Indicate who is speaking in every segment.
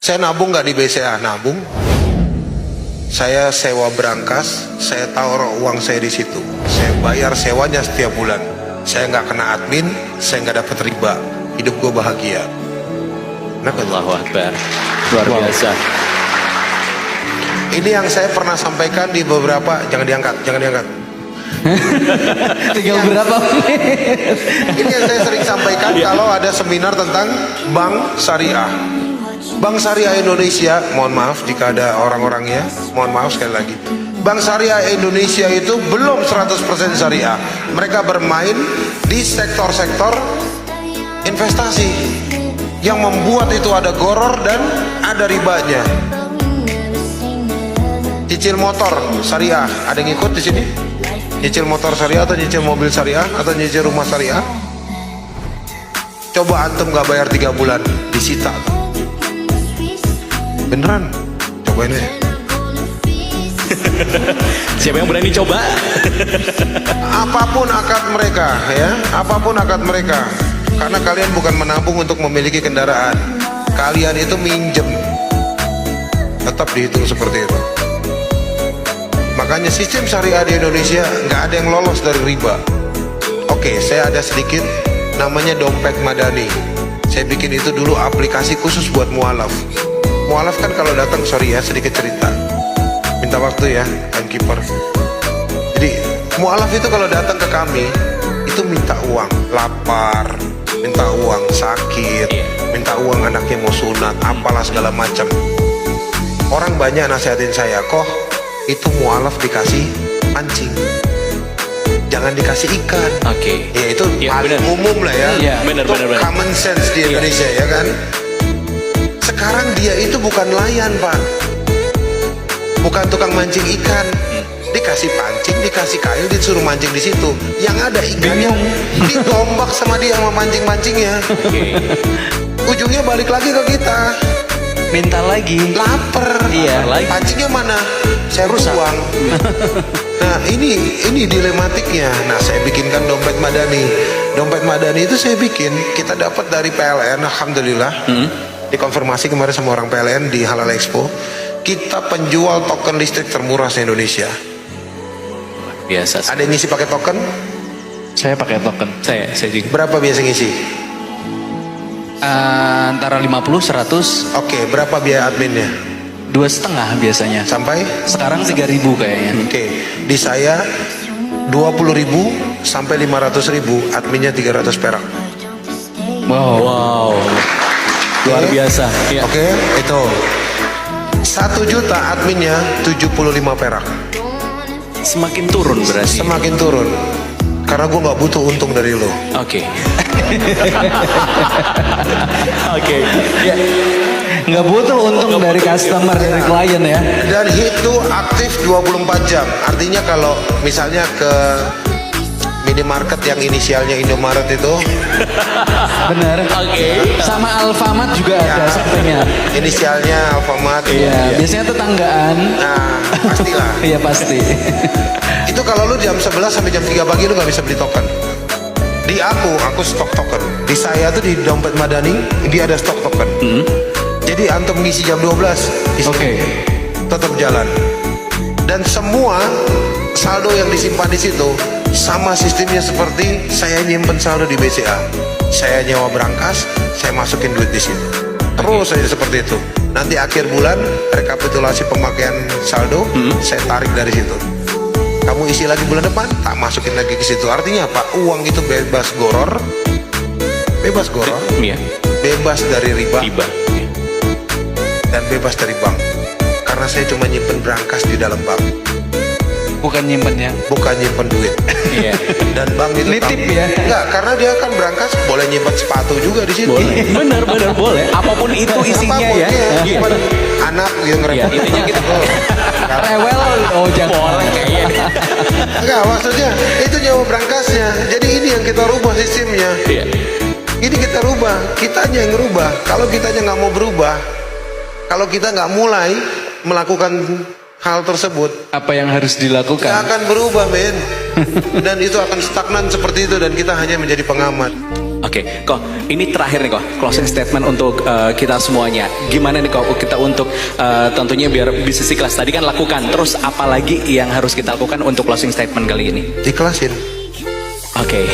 Speaker 1: Saya nabung nggak di BCA, nabung. Saya sewa berangkas, saya taruh uang saya di situ. Saya bayar sewanya setiap bulan. Saya nggak kena admin, saya nggak dapat riba. Hidup gue bahagia.
Speaker 2: Allahu Akbar. Luar biasa.
Speaker 1: Ini yang saya pernah sampaikan di beberapa, jangan diangkat.
Speaker 3: Tinggal berapa menit?
Speaker 1: Ini yang saya sering sampaikan kalau ada seminar tentang bank syariah. Bank Syariah Indonesia, mohon maaf jika ada orang-orangnya, mohon maaf sekali lagi. Bank Syariah Indonesia itu belum 100% syariah. Mereka bermain di sektor-sektor investasi yang membuat itu ada goror dan ada ribanya. Cicil motor syariah, ada yang ikut di sini? Nyicil motor syariah atau nyicil mobil syariah atau nyicil rumah syariah? Coba antum gak bayar 3 bulan, disita. Beneran, cobain aja.
Speaker 2: Siapa yang berani coba?
Speaker 1: Apapun akad mereka, ya, apapun akad mereka. Karena kalian bukan menabung untuk memiliki kendaraan. Kalian itu minjem. Tetap dihitung seperti itu. Makanya sistem syariah di Indonesia nggak ada yang lolos dari riba. Oke, saya ada sedikit namanya dompet madani. Saya bikin itu dulu aplikasi khusus buat mualaf. Mualaf kan kalau datang, sorry ya sedikit cerita. Minta waktu ya, timekeeper. Jadi mualaf itu kalau datang ke kami itu minta uang, lapar, minta uang sakit, minta uang anaknya mau sunat, apalah segala macam. Orang banyak nasihatin saya, kok itu mualaf dikasih pancing, jangan dikasih ikan.
Speaker 2: Oke.
Speaker 1: Ya itu paling
Speaker 2: bener.
Speaker 1: umum lah ya.
Speaker 2: Iya, bener.
Speaker 1: Common sense di Indonesia ya kan. Sekarang dia itu bukan nelayan pak, bukan tukang mancing ikan. Dikasih pancing, dikasih kayu, disuruh mancing di situ. Yang ada ikannya ditombak sama dia sama mancing-mancingnya. Ujungnya balik lagi ke kita.
Speaker 3: Minta lagi.
Speaker 1: Lapar.
Speaker 3: Iya.
Speaker 1: Pancingnya mana? Saya rusak. Buang. Nah ini dilematiknya. Nah saya bikinkan dompet madani. Dompet madani itu saya bikin. Kita dapat dari PLN, alhamdulillah. Dikonfirmasi kemarin sama orang PLN di Halal Expo. Kita penjual token listrik termurah se Indonesia.
Speaker 2: Biasa.
Speaker 1: Ada yang ngisi pakai token?
Speaker 3: Saya pakai token.
Speaker 2: Saya juga.
Speaker 1: Berapa biasa ngisi?
Speaker 3: Antara 50-100.
Speaker 1: Oke, berapa biaya adminnya?
Speaker 3: 2,5 biasanya.
Speaker 1: Sampai?
Speaker 3: Sekarang 3.000 kayaknya.
Speaker 1: Oke, di saya 20.000 sampai 500.000, adminnya 300 perak.
Speaker 3: Wow.
Speaker 2: Luar biasa. Ya.
Speaker 1: Oke, itu 1 juta adminnya 75 perak.
Speaker 2: Semakin turun berarti.
Speaker 1: Semakin turun. Karena gue nggak butuh untung dari lo.
Speaker 2: Oke. Oke. Ya.
Speaker 3: Nggak butuh untung dari customer, dari klien ya.
Speaker 1: Dan itu aktif 24 jam. Artinya kalau misalnya ke minimarket yang inisialnya Indomaret itu,
Speaker 3: Bener.
Speaker 2: Oke.
Speaker 3: Sama Alfamart juga ada sampingnya.
Speaker 1: inisialnya Alfamart.
Speaker 3: Iya. Biasanya tetanggaan.
Speaker 1: Nah, pastilah.
Speaker 3: Iya pasti.
Speaker 1: Itu kalau lu jam 11 sampai jam 3 pagi lu nggak bisa beli token. Di aku stok token. Di saya tuh di dompet madani dia ada stok token. Jadi antum ngisi jam 12
Speaker 3: Oke.
Speaker 1: tetap jalan. Dan semua saldo yang disimpan di situ sama sistemnya seperti saya nyimpen saldo di BCA. Saya nyewa berangkas, saya masukin duit di situ. Terus saja seperti itu. Nanti akhir bulan rekapitulasi pemakaian saldo, saya tarik dari situ. Kamu isi lagi bulan depan, tak masukin lagi ke situ. Artinya apa? Uang itu bebas goror,
Speaker 2: Iya.
Speaker 1: bebas dari riba,
Speaker 2: Riba. Iya.
Speaker 1: dan bebas dari bank. Karena saya cuma nyimpen berangkas di dalam bank,
Speaker 3: Bukan nyimpennya.
Speaker 1: bukan nyimpen duit.
Speaker 2: Iya.
Speaker 1: Dan bank itu
Speaker 3: Nitip ya?
Speaker 1: Enggak, karena dia kan berangkas boleh nyimpen sepatu juga di situ.
Speaker 2: Boleh. Bener boleh. Apapun itu isinya
Speaker 1: Apapun,
Speaker 2: ya.
Speaker 1: iya.
Speaker 2: Iya.
Speaker 1: Nyimpen anak yang
Speaker 2: Iya,
Speaker 1: ngerepot.
Speaker 2: intinya gitu.
Speaker 3: Rewel. Oh jangan.
Speaker 2: Boleh kayaknya.
Speaker 1: Enggak, maksudnya itu nyawa berangkasnya. Jadi ini yang kita rubah sistemnya.
Speaker 2: Iya.
Speaker 1: Ini kita rubah, kitanya yang ngerubah. Kalau kitanya nggak mau berubah, kalau kita nggak mulai melakukan hal tersebut,
Speaker 3: Apa yang harus
Speaker 1: nggak
Speaker 3: dilakukan?
Speaker 1: akan berubah men. Dan itu akan stagnan seperti itu dan kita hanya menjadi pengamat.
Speaker 2: Oke, kok ini terakhir nih kok closing statement untuk kita semuanya. Gimana nih kok kita untuk tentunya biar bisnis ikhlas tadi kan lakukan. Terus apa lagi yang harus kita lakukan untuk closing statement kali ini?
Speaker 1: Ikhlasin.
Speaker 2: Oke,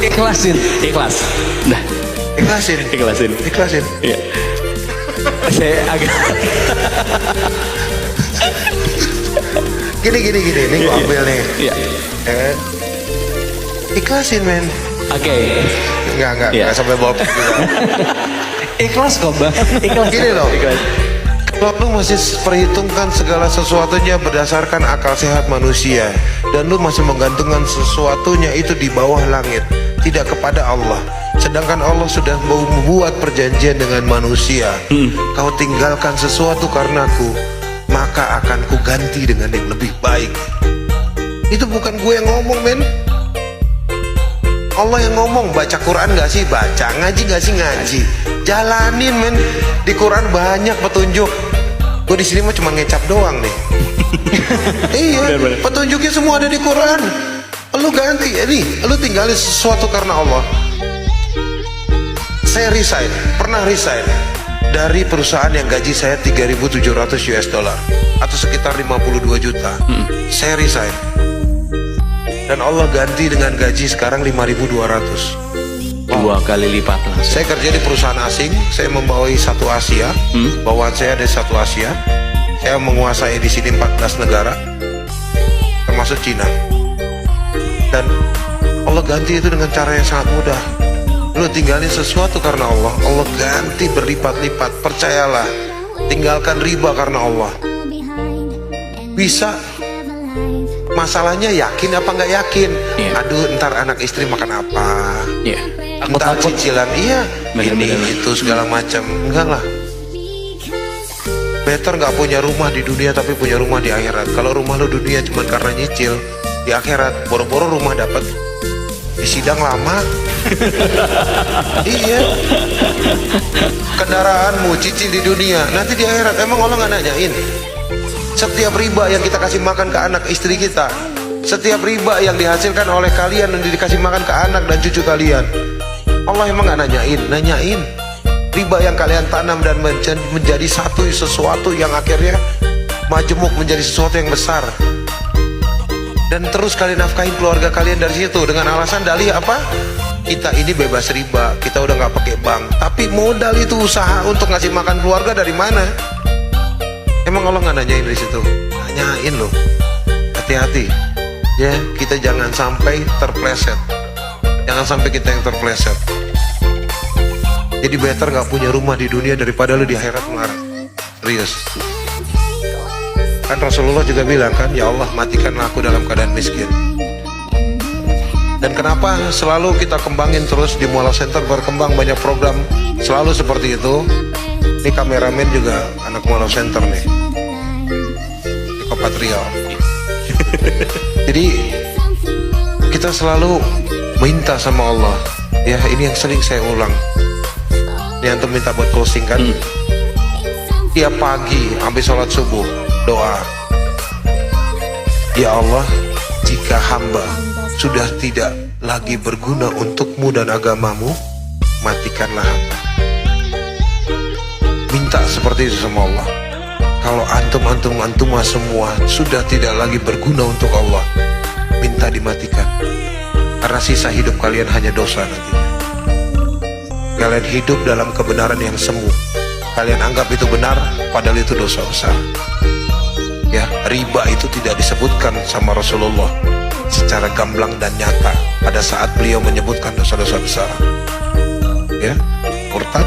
Speaker 3: Ikhlasin.
Speaker 2: ikhlas. Nah,
Speaker 1: Ikhlasin.
Speaker 2: ikhlasin.
Speaker 1: Ikhlasin.
Speaker 2: Iya. Saya agak
Speaker 1: Gini, ini gua ambil nih.
Speaker 2: Iya.
Speaker 1: Eh, ikhlasin men.
Speaker 2: Oke.
Speaker 1: Enggak
Speaker 2: Iya.
Speaker 1: sampai bawa juga.
Speaker 3: Ikhlas kok bang.
Speaker 2: Ikhlas.
Speaker 1: Gini loh.
Speaker 2: Ikhlas.
Speaker 1: Kalau lu masih perhitungkan segala sesuatunya berdasarkan akal sehat manusia, dan lu masih menggantungkan sesuatunya itu di bawah langit, tidak kepada Allah, sedangkan Allah sudah mau membuat perjanjian dengan manusia. Kau tinggalkan sesuatu karenaku, maka akan ku ganti dengan yang lebih baik. Itu bukan gue yang ngomong men, Allah yang ngomong. Baca Quran gak sih? Baca. Ngaji gak sih? Ngaji. Jalanin men. Di Quran banyak petunjuk. Gue di sini mah cuma ngecap doang nih. Iya,
Speaker 2: Bener.
Speaker 1: petunjuknya semua ada di Quran. Lu ganti, nih, lu tinggalin sesuatu karena Allah. Saya resign, pernah resign dari perusahaan yang gaji saya 3.700 US dollar atau sekitar 52 juta. Saya resign. Dan Allah ganti dengan gaji sekarang 5.200.
Speaker 2: 2 kali lipat langsung.
Speaker 1: Saya kerja di perusahaan asing, saya membawai satu Asia, bawaan saya ada satu Asia. Saya menguasai di sini 14 negara, termasuk Cina. Dan Allah ganti itu dengan cara yang sangat mudah. Lu tinggalin sesuatu karena Allah, Allah ganti berlipat-lipat. Percayalah, tinggalkan riba karena Allah. Bisa. Masalahnya yakin apa nggak yakin?
Speaker 2: Iya.
Speaker 1: Aduh, ntar anak istri makan apa?
Speaker 2: Iya.
Speaker 1: Entar cicilan, iya,
Speaker 2: Bener-bener.
Speaker 1: ini itu segala macam. Enggak lah. Better nggak punya rumah di dunia tapi punya rumah di akhirat. Kalau rumah lu dunia cuma karena nyicil, di akhirat boro-boro rumah dapat, di sidang lama. Iya. Kendaraanmu cicil di dunia, nanti di akhirat emang Allah nggak nanyain? Setiap riba yang kita kasih makan ke anak istri kita, setiap riba yang dihasilkan oleh kalian dan dikasih makan ke anak dan cucu kalian, Allah emang nggak nanyain? Nanyain. Riba yang kalian tanam dan menjadi sesuatu yang akhirnya majemuk menjadi sesuatu yang besar, dan terus kalian nafkahin keluarga kalian dari situ dengan alasan dalih apa? Kita ini bebas riba, kita udah nggak pakai bank. Tapi modal itu usaha untuk ngasih makan keluarga dari mana? Emang Allah nggak nanyain dari situ? Nanyain loh. Hati-hati ya, kita jangan sampai terpleset. Jangan sampai kita yang terpleset. Jadi better nggak punya rumah di dunia daripada lu di akhirat melarat. Serius. Kan Rasulullah juga bilang kan, ya Allah matikanlah aku dalam keadaan miskin. Dan kenapa selalu kita kembangin terus di Mualaf Center, berkembang banyak program selalu seperti itu. Ini kameramen juga anak Mualaf Center nih, Kopatrio. Jadi kita selalu minta sama Allah. Ya ini yang sering saya ulang. Ini antum minta buat closing kan. Tiap pagi habis sholat subuh doa, ya Allah, jika hamba sudah tidak lagi berguna untukmu dan agamamu, matikanlah hamba. Minta seperti itu sama Allah. Kalau antum semua sudah tidak lagi berguna untuk Allah, minta dimatikan. Karena sisa hidup kalian hanya dosa nantinya. Kalian hidup dalam kebenaran yang semu. Kalian anggap itu benar, padahal itu dosa besar. Ya, riba itu tidak disebutkan sama Rasulullah secara gamblang dan nyata pada saat beliau menyebutkan dosa-dosa besar. Ya, murtad,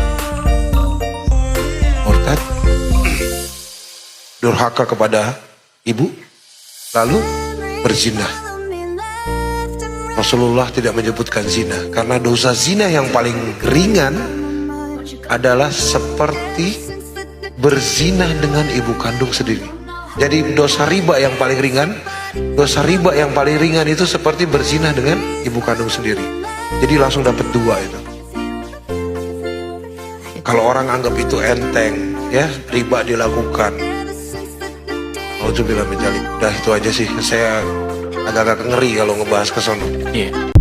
Speaker 1: durhaka kepada ibu, lalu berzina. Rasulullah tidak menyebutkan zina karena dosa zina yang paling ringan adalah seperti berzina dengan ibu kandung sendiri. Jadi dosa riba yang paling ringan itu seperti berzina dengan ibu kandung sendiri. Jadi langsung dapat 2 itu. Kalau orang anggap itu enteng, ya riba dilakukan. Alhamdulillah menjalik. Udah itu aja sih. Saya agak-agak ngeri kalau ngebahas ke sono.
Speaker 2: Iya.